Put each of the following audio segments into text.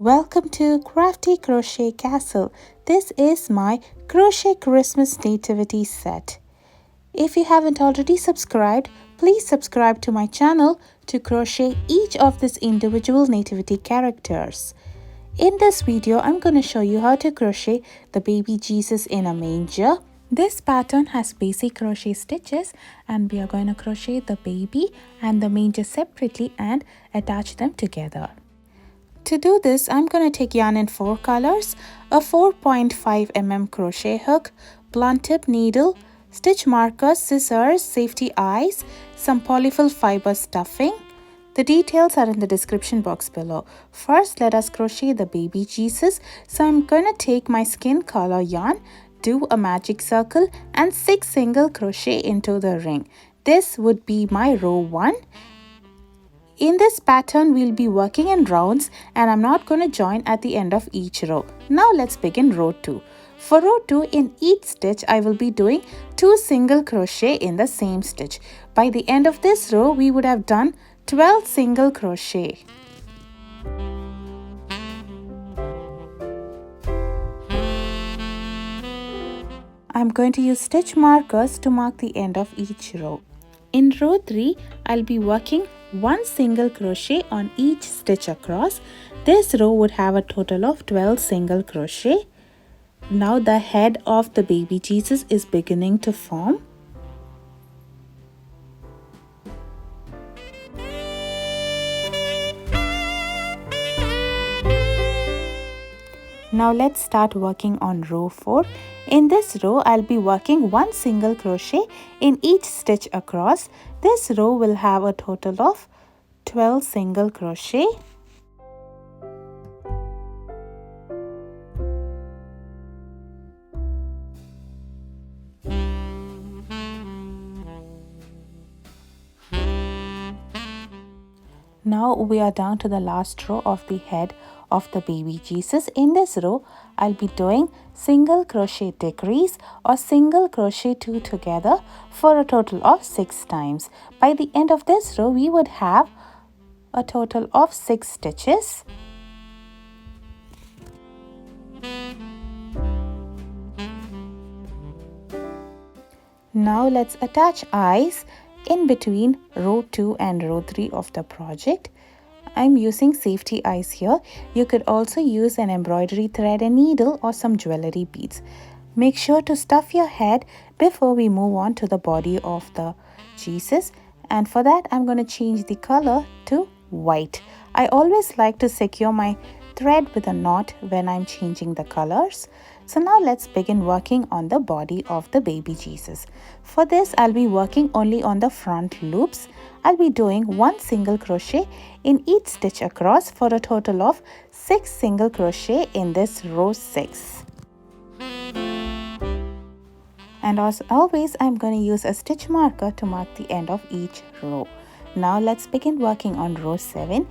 Welcome to Crafty Crochet Castle. This is my Crochet Christmas Nativity Set. If you haven't already subscribed, please subscribe to my channel to crochet each of these individual nativity characters. In this video, I'm going to show you how to crochet the baby Jesus in a manger. This pattern has basic crochet stitches and we are going to crochet the baby and the manger separately and attach them together. To do this, I'm going to take yarn in 4 colors, a 4.5 mm crochet hook, blunt tip needle, stitch markers, scissors, safety eyes, some polyfill fiber stuffing. The details are in the description box below. First, let us crochet the baby Jesus. So I'm going to take my skin color yarn, do a magic circle and 6 single crochet into the ring. This would be my row 1. In this pattern, we'll be working in rounds and I'm not going to join at the end of each row. Now let's begin row 2. For row 2, in each stitch, I will be doing 2 single crochet in the same stitch. By the end of this row, we would have done 12 single crochet. I'm going to use stitch markers to mark the end of each row. In row 3, I'll be working 1 single crochet on each stitch across. This row would have a total of 12 single crochet. Now the head of the baby Jesus is beginning to form. Now let's start working on row 4. In this row, I'll be working 1 single crochet in each stitch across. This row will have a total of 12 single crochet. Now we are down to the last row of the head of the baby Jesus. In this row, I'll be doing single crochet decrease or single crochet 2 together for a total of 6 times. By the end of this row, we would have a total of 6 stitches. Now let's attach eyes in between row 2 and row 3 of the project. I'm using safety eyes here. You could also use an embroidery thread and needle or some jewelry beads. Make sure to stuff your head before we move on to the body of the Jesus. And for that, I'm going to change the color to white. I always like to secure my thread with a knot when I'm changing the colors. So now let's begin working on the body of the baby Jesus. For this, I'll be working only on the front loops. I'll be doing 1 single crochet in each stitch across for a total of 6 single crochet in this row 6. And as always, I'm going to use a stitch marker to mark the end of each row. Now let's begin working on row 7.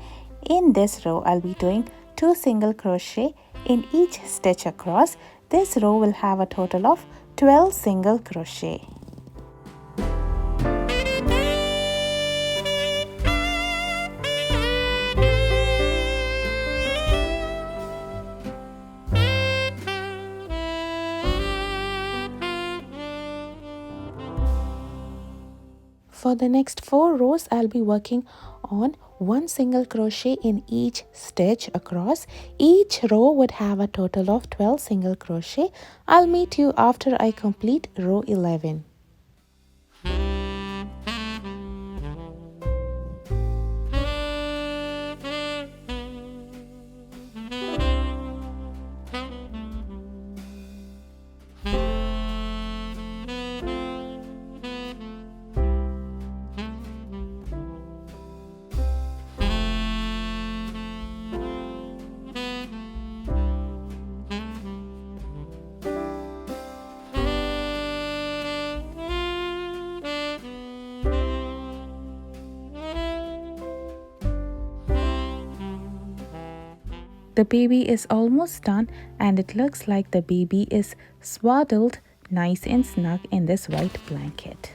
In this row, I'll be doing 2 single crochet in each stitch across. This row will have a total of 12 single crochet. For the next 4 rows, I'll be working on 1 single crochet in each stitch across. Each row would have a total of 12 single crochet. I'll meet you after I complete row 11. The baby is almost done and it looks like the baby is swaddled nice and snug in this white blanket.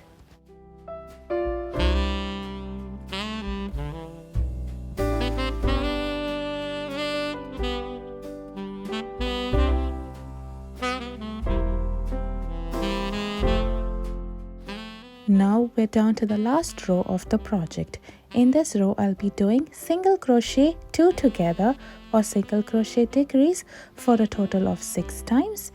we're down to the last row of the project. In this row, I'll be doing single crochet 2 together or single crochet decrease for a total of 6 times.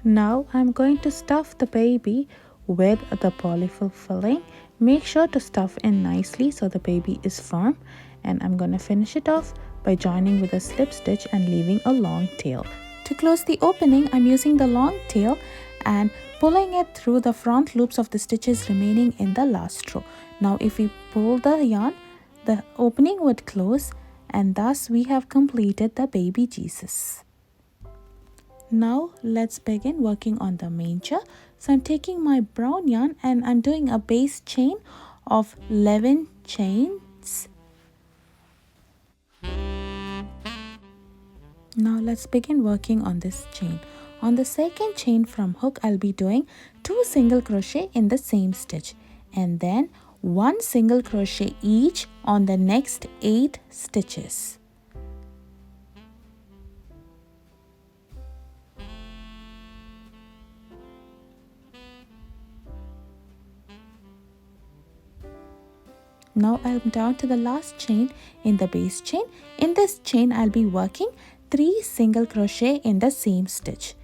Now I'm going to stuff the baby with the polyfill filling. Make sure to stuff in nicely so the baby is firm, and I'm going to finish it off by joining with a slip stitch and leaving a long tail. To close the opening, I'm using the long tail and pulling it through the front loops of the stitches remaining in the last row. Now if we pull the yarn, the opening would close, and thus we have completed the baby Jesus. Now let's begin working on the manger. So I'm taking my brown yarn and I'm doing a base chain of 11 chains. Now let's begin working on this chain. On the second chain from hook, I'll be doing 2 single crochet in the same stitch, and then 1 single crochet each on the next 8 stitches. Now I'm down to the last chain in the base chain. In this chain, I'll be working 3 single crochet in the same stitch.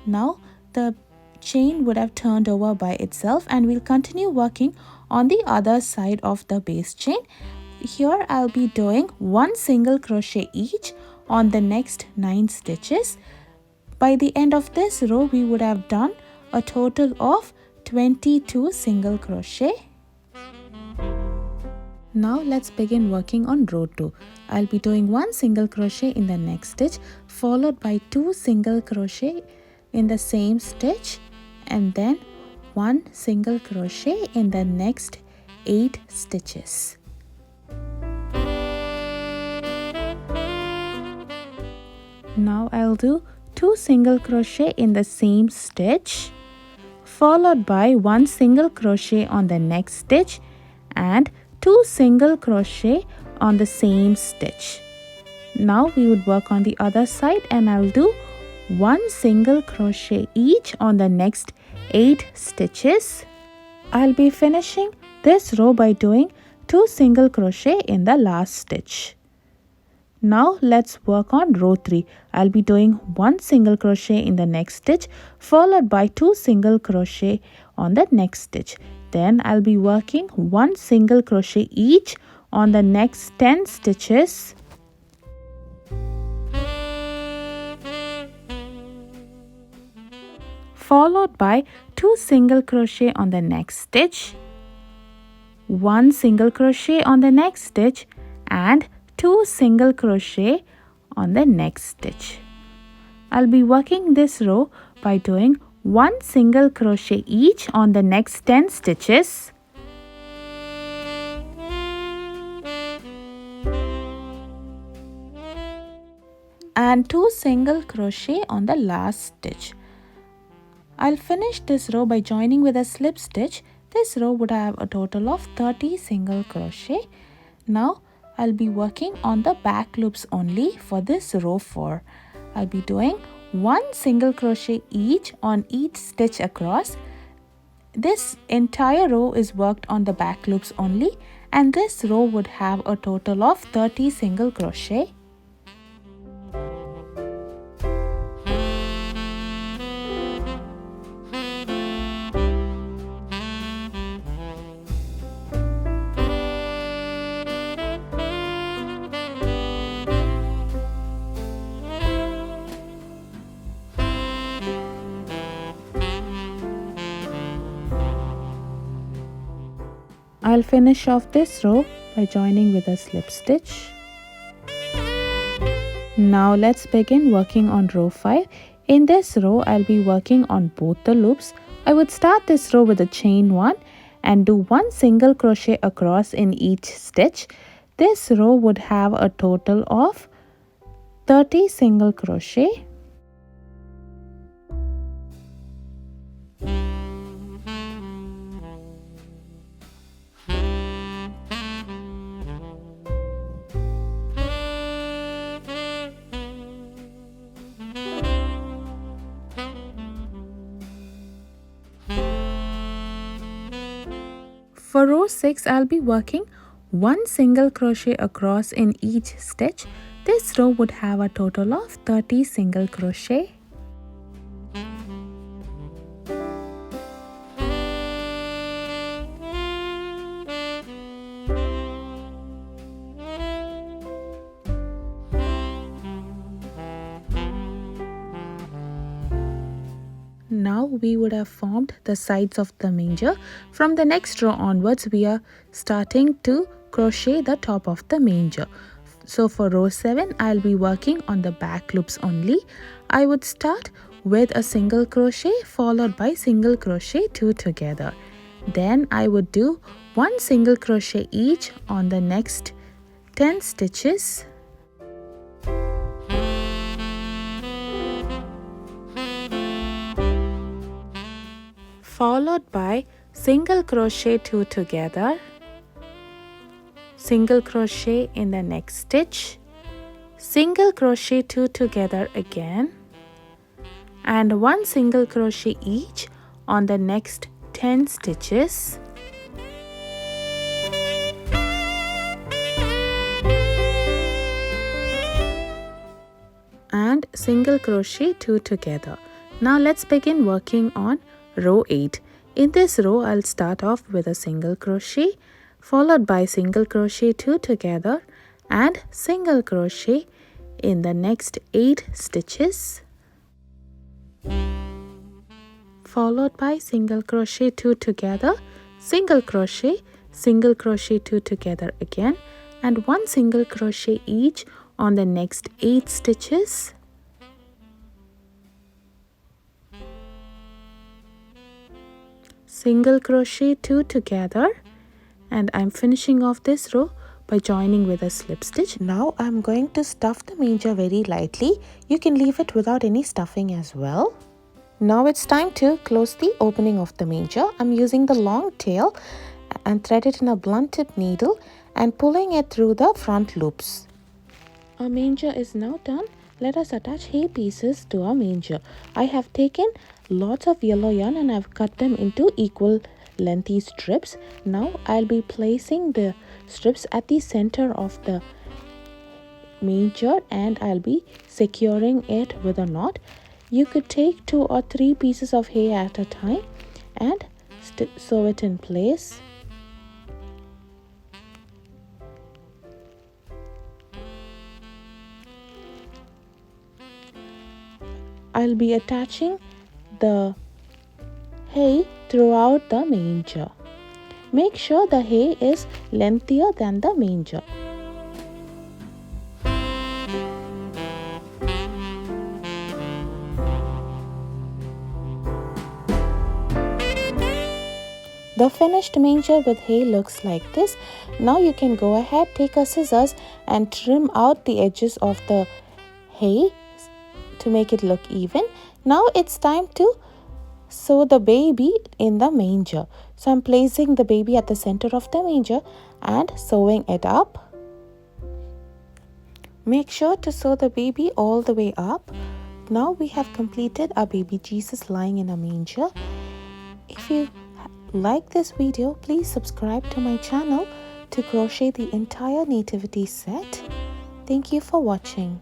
Now the chain would have turned over by itself, and we'll continue working on the other side of the base chain. Here I'll be doing 1 single crochet each on the next 9 stitches. By the end of this row, we would have done a total of 22 single crochet. Now let's begin working on row 2. I'll be doing 1 single crochet in the next stitch, followed by 2 single crochet in the same stitch, and then 1 single crochet in the next 8 stitches. Now I'll do 2 single crochet in the same stitch, followed by 1 single crochet on the next stitch and 2 single crochet on the same stitch. Now we would work on the other side, and I'll do 1 single crochet each on the next 8 stitches. I'll be finishing this row by doing 2 single crochet in the last stitch. Now let's work on row 3. I'll be doing 1 single crochet in the next stitch, followed by 2 single crochet on the next stitch. Then I'll be working 1 single crochet each on the next 10 stitches. Followed by 2 single crochet on the next stitch, 1 single crochet on the next stitch, and 2 single crochet on the next stitch. I'll be working this row by doing 1 single crochet each on the next 10 stitches. And 2 single crochet on the last stitch. I'll finish this row by joining with a slip stitch. This row would have a total of 30 single crochet. Now I'll be working on the back loops only for this row 4. I'll be doing 1 single crochet each on each stitch across. This entire row is worked on the back loops only, and this row would have a total of 30 single crochet. I'll finish off this row by joining with a slip stitch. Now let's begin working on row 5. In this row, I'll be working on both the loops. I would start this row with a chain 1 and do 1 single crochet across in each stitch. This row would have a total of 30 single crochet. For row 6, I'll be working 1 single crochet across in each stitch. This row would have a total of 30 single crochet. Now we would have formed the sides of the manger. From the next row onwards, we are starting to crochet the top of the manger. So for row 7, I'll be working on the back loops only. I would start with a single crochet followed by single crochet 2 together. Then I would do 1 single crochet each on the next 10 stitches. Followed by single crochet 2 together, single crochet in the next stitch, single crochet 2 together again, and 1 single crochet each on the next 10 stitches. And single crochet 2 together. Now let's begin working on row 8. In this row, I'll start off with a single crochet followed by single crochet 2 together and single crochet in the next 8 stitches, followed by single crochet 2 together, single crochet 2 together again, and 1 single crochet each on the next 8 stitches. Single crochet 2 together, and I'm finishing off this row by joining with a slip stitch. Now I'm going to stuff the manger very lightly. You can leave it without any stuffing as well. Now it's time to close the opening of the manger. I'm using the long tail and thread it in a blunt tip needle and pulling it through the front loops. Our manger is now done. Let us attach hay pieces to our manger. I have taken lots of yellow yarn and I've cut them into equal lengthy strips. Now I'll be placing the strips at the center of the manger and I'll be securing it with a knot. You could take 2 or 3 pieces of hay at a time and sew it in place. I'll be attaching the hay throughout the manger. Make sure the hay is lengthier than the manger. The finished manger with hay looks like this. Now you can go ahead, take a scissors and trim out the edges of the hay to make it look even. Now it's time to sew the baby in the manger. So I'm placing the baby at the center of the manger and sewing it up. Make sure to sew the baby all the way up. Now we have completed our baby Jesus lying in a manger. If you like this video, please subscribe to my channel to crochet the entire nativity set. Thank you for watching.